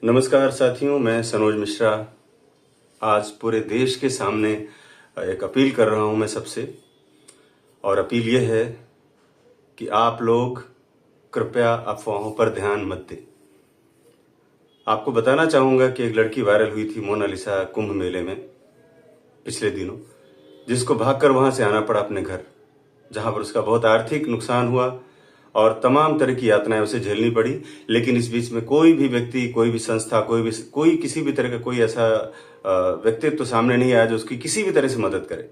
नमस्कार साथियों, मैं सनोज मिश्रा आज पूरे देश के सामने एक अपील कर रहा हूं मैं सबसे। और अपील यह है कि आप लोग कृपया अफवाहों पर ध्यान मत दें। आपको बताना चाहूँगा कि एक लड़की वायरल हुई थी, मोनालिसा, कुंभ मेले में पिछले दिनों, जिसको भागकर वहाँ से आना पड़ा अपने घर, जहाँ पर उसका बहुत आर्थिक नुकसान हुआ और तमाम तरह की यातनाएं उसे झेलनी पड़ी। लेकिन इस बीच में कोई भी व्यक्ति, कोई भी संस्था, कोई किसी भी तरह का कोई ऐसा व्यक्तित्व तो सामने नहीं आया जो उसकी किसी भी तरह से मदद करे।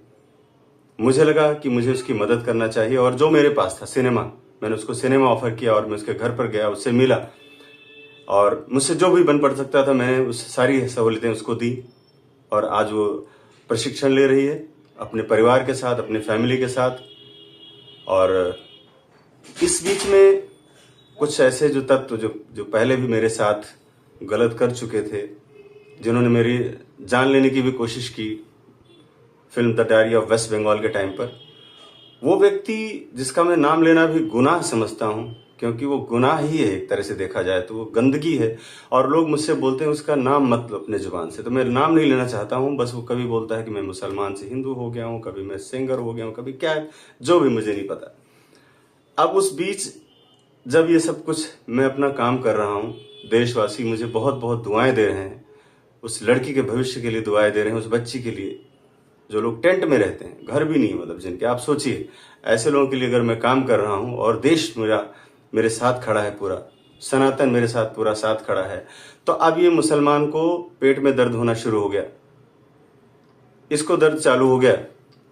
मुझे लगा कि मुझे उसकी मदद करना चाहिए और जो मेरे पास था, सिनेमा, मैंने उसको सिनेमा ऑफर किया और मैं उसके घर पर गया, उससे मिला और मुझसे जो भी बन पड़ सकता था मैंने उस सारी सहूलियतें उसको दी। और आज वो प्रशिक्षण ले रही है अपने परिवार के साथ, अपने फैमिली के साथ। और इस बीच में कुछ ऐसे जो तत्व जो पहले भी मेरे साथ गलत कर चुके थे, जिन्होंने मेरी जान लेने की भी कोशिश की film the diary of West Bengal के टाइम पर, वो व्यक्ति जिसका मैं नाम लेना भी गुनाह समझता हूं, क्योंकि वो गुनाह ही है एक तरह से देखा जाए तो, वो गंदगी है। और लोग मुझसे बोलते हैं उसका नाम मत लो अपने जुबान से, तो मैं नाम नहीं लेना चाहता हूं। बस वो कभी बोलता है कि मैं मुसलमान से हिंदू हो गया हूं, कभी मैं सिंगर हो गया हूं, कभी क्या है, जो भी मुझे नहीं पता। अब उस बीच जब ये सब कुछ मैं अपना काम कर रहा हूँ, देशवासी मुझे बहुत बहुत दुआएं दे रहे हैं, उस लड़की के भविष्य के लिए दुआएं दे रहे हैं, उस बच्ची के लिए, जो लोग टेंट में रहते हैं, घर भी नहीं मतलब जिनके, आप सोचिए ऐसे लोगों के लिए अगर मैं काम कर रहा हूँ और देश मेरे साथ खड़ा है, पूरा सनातन मेरे साथ पूरा साथ खड़ा है, तो अब ये मुसलमान को पेट में दर्द होना शुरू हो गया, इसको दर्द चालू हो गया,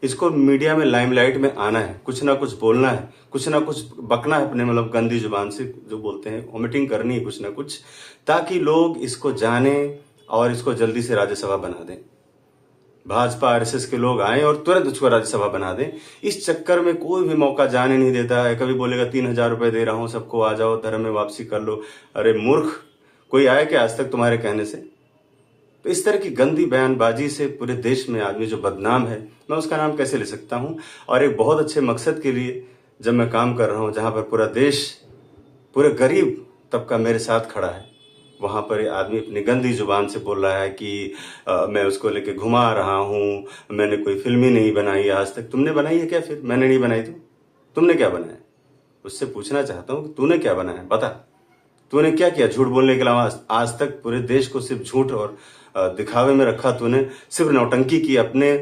इसको मीडिया में लाइमलाइट में आना है, कुछ ना कुछ बोलना है, कुछ ना कुछ बकना है अपने मतलब गंदी जुबान से, जो बोलते हैं वॉमिटिंग करनी है कुछ ना कुछ, ताकि लोग इसको जाने और इसको जल्दी से राज्यसभा बना दें। भाजपा आरएसएस के लोग आए और तुरंत उसको राज्यसभा बना दें। इस चक्कर में कोई भी मौका जाने नहीं देता है। कभी बोलेगा 3,000 रुपए दे रहा हूं सबको, आ जाओ धर्म में वापसी कर लो। अरे मूर्ख, कोई आया क्या आज तक तुम्हारे कहने से? तो इस तरह की गंदी बयानबाजी से पूरे देश में आदमी जो बदनाम है, मैं उसका नाम कैसे ले सकता हूं? और एक बहुत अच्छे मकसद के लिए जब मैं काम कर रहा हूं, जहां पर पूरा देश, पूरे गरीब तबका मेरे साथ खड़ा है, वहां पर ये आदमी अपनी गंदी जुबान से बोल रहा है कि मैं उसको लेके घुमा रहा हूं, मैंने कोई फिल्म ही नहीं बनाई आज तक। तुमने बनाई है क्या? फिर मैंने नहीं बनाई तो तुमने क्या बनाया? उससे पूछना चाहता हूं कि तूने क्या बनाया, बता। तूने क्या किया झूठ बोलने के अलावा? आज तक पूरे देश को सिर्फ झूठ और दिखावे में रखा तूने, सिर्फ नौटंकी की अपने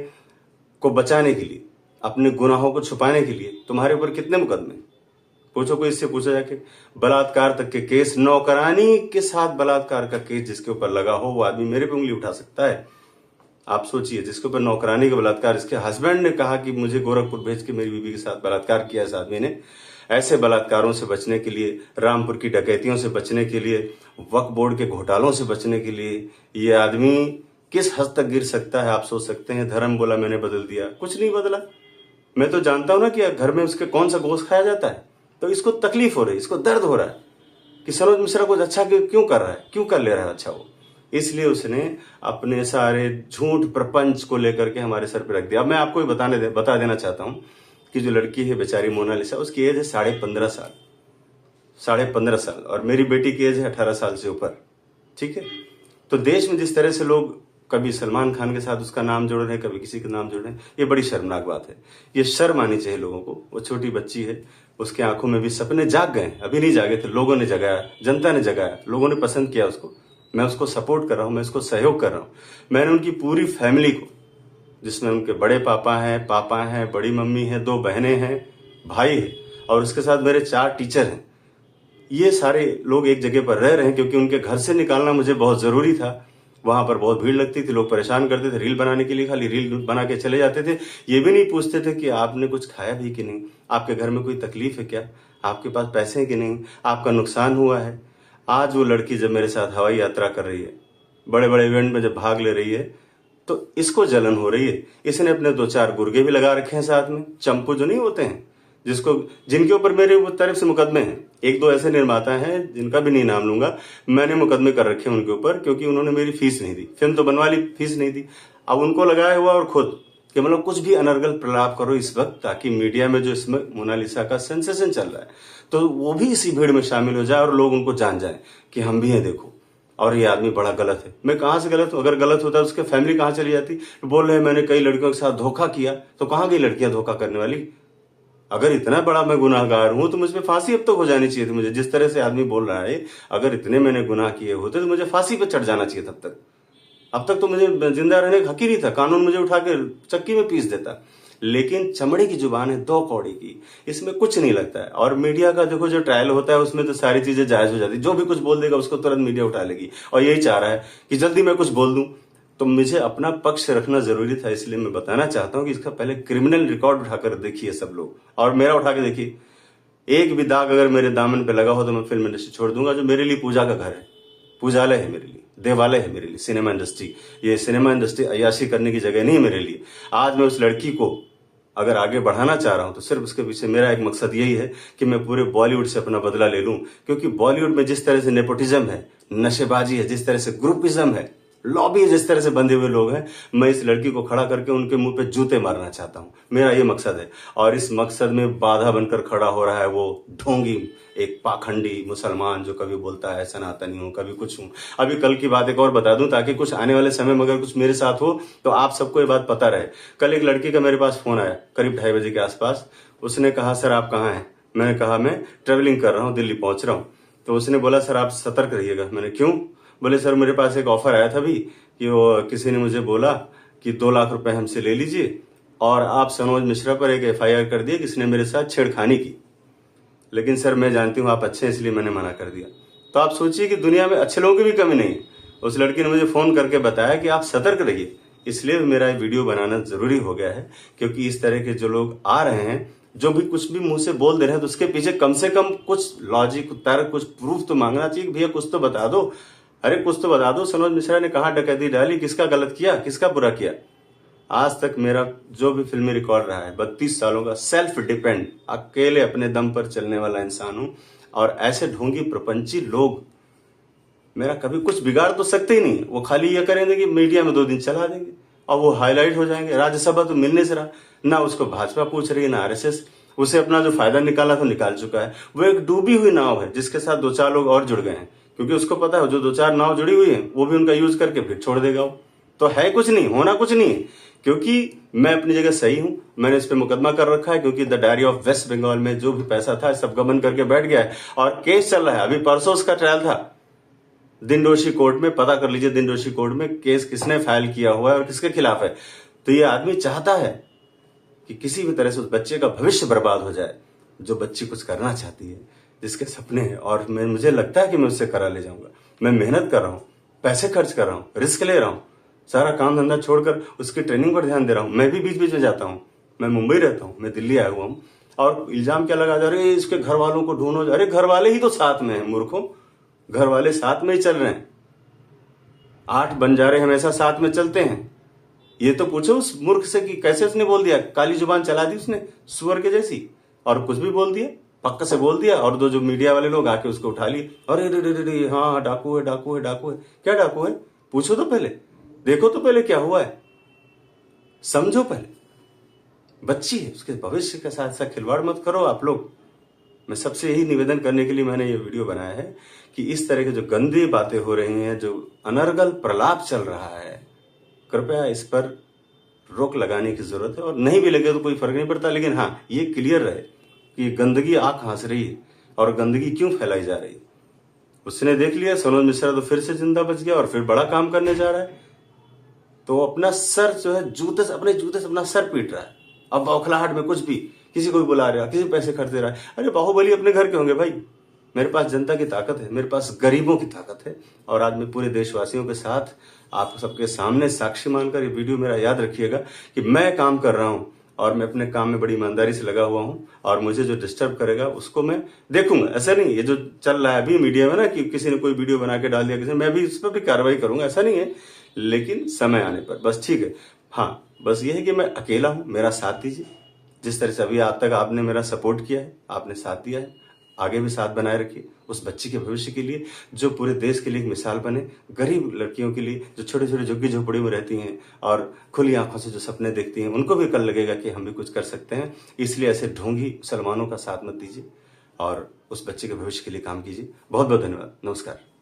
को बचाने के लिए, अपने गुनाहों को छुपाने के लिए। तुम्हारे ऊपर कितने मुकदमे? पूछो, कोई इससे पूछा जाके? बलात्कार तक के केस, नौकरानी के साथ बलात्कार का केस जिसके ऊपर लगा हो, वो आदमी मेरे पे उंगली उठा सकता है? आप सोचिए, जिसके ऊपर नौकरानी का बलात्कार, इसके हस्बैंड ने कहा कि मुझे गोरखपुर भेज के मेरी बीवी के साथ बलात्कार किया इस आदमी ने। ऐसे बलात्कारों से बचने के लिए, रामपुर की डकैतियों से बचने के लिए, वक्फ बोर्ड के घोटालों से बचने के लिए ये आदमी किस हद तक गिर सकता है आप सोच सकते हैं। धर्म बोला मैंने बदल दिया, कुछ नहीं बदला। मैं तो जानता हूं ना कि घर में उसके कौन सा गोश्त खाया जाता है, तो इसको तकलीफ हो रही है, इसको दर्द हो रहा है कि सनोज मिश्रा कुछ अच्छा क्यों कर रहा है, क्यों कर ले रहा है अच्छा वो। इसलिए उसने अपने सारे झूठ प्रपंच को लेकर के हमारे सर पे रख दिया। अब मैं आपको बता देना चाहता हूं कि जो लड़की है बेचारी मोनालिसा, उसकी एज है 15.5 साल, 15.5 साल, और मेरी बेटी की एज है 18 साल से ऊपर। ठीक है, तो देश में जिस तरह से लोग कभी सलमान खान के साथ उसका नाम जोड़ रहे हैं, कभी किसी का नाम जोड़ रहे हैं, ये बड़ी शर्मनाक बात है। ये शर्म आनी चाहिए लोगों को। वो छोटी बच्ची है, उसके आंखों में भी सपने जाग गए, अभी नहीं जागे थे, लोगों ने जगाया, जनता ने जगाया, लोगों ने पसंद किया उसको। मैं उसको सपोर्ट कर रहा हूं, मैं उसको सहयोग कर रहा हूं। मैंने उनकी पूरी फैमिली को, जिसमें उनके बड़े पापा हैं, बड़ी मम्मी है, 2 बहनें हैं, भाई है, और उसके साथ मेरे 4 टीचर हैं, ये सारे लोग एक जगह पर रह रहे हैं क्योंकि उनके घर से निकालना मुझे बहुत जरूरी था। वहां पर बहुत भीड़ लगती थी, लोग परेशान करते थे रील बनाने के लिए, खाली रील बना के चले जाते थे। ये भी नहीं पूछते थे कि आपने कुछ खाया भी कि नहीं, आपके घर में कोई तकलीफ है क्या, आपके पास पैसे हैं कि नहीं, आपका नुकसान हुआ है। आज वो लड़की जब मेरे साथ हवाई यात्रा कर रही है, बड़े बड़े इवेंट में जब भाग ले रही है, तो इसको जलन हो रही है। इसने अपने 2-4 गुर्गे भी लगा रखे हैं साथ में, चंपू जो नहीं होते हैं, जिनके ऊपर मेरे तरफ से मुकदमे हैं। 1-2 ऐसे निर्माता हैं जिनका भी नहीं नाम लूंगा, मैंने मुकदमे कर रखे हैं उनके ऊपर, क्योंकि उन्होंने मेरी फीस नहीं दी, फिल्म तो बनवा ली, फीस नहीं दी। अब उनको लगाया हुआ और खुद कि मतलब कुछ भी अनर्गल प्रलाप करो इस वक्त, ताकि मीडिया में जो इसमें मोनालिसा का सेंसेशन चल रहा है, तो वो भी इसी भीड़ में शामिल हो जाए और लोग उनको जान जाए कि हम भी हैं, देखो। और ये आदमी बड़ा गलत है। मैं कहां से गलत हूं? अगर गलत होता तो उसके फैमिली कहां चली जाती? बोल रहे हैं मैंने कई लड़कियों के साथ धोखा किया, तो कहां गई लड़कियां धोखा करने वाली? अगर इतना बड़ा मैं गुनाहगार हूं तो मुझ पे फांसी अब तक हो जानी चाहिए थी। मुझे जिस तरह से आदमी बोल रहा है, अगर इतने मैंने गुनाह किए होते तो मुझे फांसी पे चढ़ जाना चाहिए तब तक। अब तक तो मुझे जिंदा रहने का हक ही नहीं था, कानून मुझे उठा के चक्की में पीस देता। लेकिन चमड़े की जुबान है 2 कौड़ी की, इसमें कुछ नहीं लगता है। और मीडिया का देखो जो ट्रायल होता है उसमें तो सारी चीजें जायज हो जाती, जो भी कुछ बोल देगा उसको तुरंत मीडिया उठा लेगी और यही चाह रहा है कि जल्दी मैं कुछ बोल दूं। तो मुझे अपना पक्ष रखना जरूरी था, इसलिए मैं बताना चाहता हूं कि इसका पहले क्रिमिनल रिकॉर्ड उठाकर देखिए सब लोग, और मेरा उठा के देखिए। एक भी दाग अगर मेरे दामन पे लगा हो तो मैं फिल्म इंडस्ट्री छोड़ दूंगा, जो मेरे लिए पूजा का घर है, पूजालय है मेरे लिए, देवालय है मेरे लिए सिनेमा इंडस्ट्री। ये सिनेमा इंडस्ट्री अय्याशी करने की जगह नहीं है मेरे लिए। आज मैं उस लड़की को अगर आगे बढ़ाना चाह रहा हूं तो सिर्फ उसके पीछे मेरा एक मकसद यही है कि मैं पूरे बॉलीवुड से अपना बदला ले लूं। क्योंकि बॉलीवुड में जिस तरह से नेपोटिज्म है, नशेबाजी है, जिस तरह से ग्रुपिज्म है, लॉबी जिस तरह से बंधे हुए लोग हैं, मैं इस लड़की को खड़ा करके उनके मुंह पे जूते मारना चाहता हूं। मेरा ये मकसद है। और इस मकसद में बाधा बनकर खड़ा हो रहा है वो ढोंगी, एक पाखंडी मुसलमान जो कभी बोलता है सनातनी हूं, कभी कुछ हूं। अभी कल की बात एक और बता दूं ताकि कुछ आने वाले समय में अगर कुछ मेरे साथ हो तो आप सबको ये बात पता रहे। कल एक लड़की का मेरे पास फोन आया करीब 2:30 बजे के आसपास। उसने कहा सर आप कहाँ हैं? मैंने कहा मैं ट्रेवलिंग कर रहा हूँ, दिल्ली पहुंच रहा हूँ। तो उसने बोला सर आप सतर्क रहिएगा। मैंने क्यों? बोले सर मेरे पास एक ऑफर आया था अभी कि वो किसी ने मुझे बोला कि 2 लाख रुपए हमसे ले लीजिए और आप सनोज मिश्रा पर एक FIR कर दिए कि इसने मेरे साथ छेड़खानी की। लेकिन सर मैं जानती हूँ आप अच्छे हैं इसलिए मैंने मना कर दिया। तो आप सोचिए कि दुनिया में अच्छे लोगों की भी कमी नहीं है। उस लड़की ने मुझे फोन करके बताया कि आप सतर्क रहिए। इसलिए मेरा ये वीडियो बनाना जरूरी हो गया है, क्योंकि इस तरह के जो लोग आ रहे हैं, जो भी कुछ भी मुंह से बोल दे रहे हैं, तो उसके पीछे कम से कम कुछ लॉजिक, तर्क, कुछ प्रूफ तो मांगना चाहिए। भैया कुछ तो बता दो, अरे कुछ तो बता दो। सनोज मिश्रा ने कहा डकैती डाली, किसका गलत किया, किसका बुरा किया? आज तक मेरा जो भी फिल्मी रिकॉर्ड रहा है 32 सालों का, सेल्फ डिपेंड, अकेले अपने दम पर चलने वाला इंसान हूं। और ऐसे ढोंगी प्रपंची लोग मेरा कभी कुछ बिगाड़ तो सकते ही नहीं। वो खाली ये करेंगे कि मीडिया में 2 दिन चला देंगे और वो हाईलाइट हो जाएंगे। राज्यसभा तो मिलने से रहा, ना उसको भाजपा पूछ रही है ना RSS। उसे अपना जो फायदा निकाला तो निकाल चुका है। वो एक डूबी हुई नाव है जिसके साथ 2-4 लोग और जुड़ गए हैं, क्योंकि उसको पता है जो 2-4 नाव जुड़ी हुई है वो भी उनका यूज करके फिर छोड़ देगा। वो तो है कुछ नहीं, होना कुछ नहीं है। क्योंकि मैं अपनी जगह सही हूं, मैंने इस पे मुकदमा कर रखा है। क्योंकि the diary of West Bengal में जो भी पैसा था सब गबन करके बैठ गया है और केस चल रहा है। अभी परसों उसका ट्रायल था दिनडोशी कोर्ट में। पता कर लीजिए दिनडोशी कोर्ट में केस किसने फाइल किया हुआ है और किसके खिलाफ है। तो ये आदमी चाहता है कि किसी भी तरह से उस बच्चे का भविष्य बर्बाद हो जाए, जो बच्ची कुछ करना चाहती है, जिसके सपने हैं। और मुझे लगता है कि मैं उससे करा ले जाऊंगा। मैं मेहनत कर रहा हूं, पैसे खर्च कर रहा हूं, रिस्क ले रहा हूं, सारा काम धंधा छोड़कर उसकी ट्रेनिंग पर ध्यान दे रहा हूं। मैं भी बीच बीच में जाता हूं, मैं मुंबई रहता हूं, मैं दिल्ली आया हुआ हूं। और इल्जाम क्या लगा, अरे इसके घर वालों को ढूंढो। अरे घर वाले ही तो साथ में हैं मूर्खों, घर वाले साथ में ही चल रहे हैं। 8 बंजारे हमेशा साथ में चलते हैं। ये तो पूछो उस मूर्ख से कि कैसे उसने बोल दिया, काली जुबान चला दी उसने सुअर के जैसी, और कुछ भी बोल दिया, पक्का से बोल दिया। और जो मीडिया वाले लोग आके उसको उठा लिए, अरे रे हाँ डाकू है, डाकू है, डाकू है। क्या डाकू है? पूछो तो पहले, देखो तो पहले क्या हुआ है, समझो पहले। बच्ची है, उसके भविष्य के साथ साथ खिलवाड़ मत करो आप लोग। मैं सबसे यही निवेदन करने के लिए मैंने ये वीडियो बनाया है कि इस तरह की जो गंदी बातें हो रही हैं, जो अनर्गल प्रलाप चल रहा है, कृपया इस पर रोक लगाने की जरूरत है। और नहीं भी लगे तो कोई फर्क नहीं पड़ता, लेकिन हाँ ये क्लियर रहे कि गंदगी आंख हंस रही है और गंदगी क्यों फैलाई जा रही है। उसने देख लिया सनोज मिश्रा तो फिर से जिंदा बच गया और फिर बड़ा काम करने जा रहा है। तो अपना सर जो है जूते से, अपने जूते से अपना सर पीट रहा है। अब बौखलाहट में कुछ भी, किसी को भी बुला रहा है, किसी पैसे खर्च दे रहा है। अरे बाहुबली अपने घर के होंगे भाई। मेरे पास जनता की ताकत है, मेरे पास गरीबों की ताकत है। और आज मैं पूरे देशवासियों के साथ आप सबके सामने साक्षी मानकर, ये वीडियो मेरा याद रखिएगा कि मैं काम कर रहा हूं और मैं अपने काम में बड़ी ईमानदारी से लगा हुआ हूं। और मुझे जो डिस्टर्ब करेगा उसको मैं देखूंगा। ऐसा नहीं ये जो चल रहा है अभी मीडिया में ना कि किसी ने कोई वीडियो बना के डाल दिया किसी, मैं भी इस पर भी कार्रवाई करूंगा, ऐसा नहीं है। लेकिन समय आने पर बस, ठीक है। हाँ बस ये है कि मैं अकेला हूं, मेरा साथ दीजिए। जिस तरह से अभी आज तक आपने मेरा सपोर्ट किया है, आपने साथ दिया है, आगे भी साथ बनाए रखिए उस बच्ची के भविष्य के लिए, जो पूरे देश के लिए एक मिसाल बने। गरीब लड़कियों के लिए जो छोटे छोटे झुग्गी झोपड़ी में रहती हैं और खुली आंखों से जो सपने देखती हैं, उनको भी कल लगेगा कि हम भी कुछ कर सकते हैं। इसलिए ऐसे ढोंगी मुसलमानों का साथ मत दीजिए और उस बच्चे के भविष्य के लिए काम कीजिए। बहुत बहुत धन्यवाद, नमस्कार।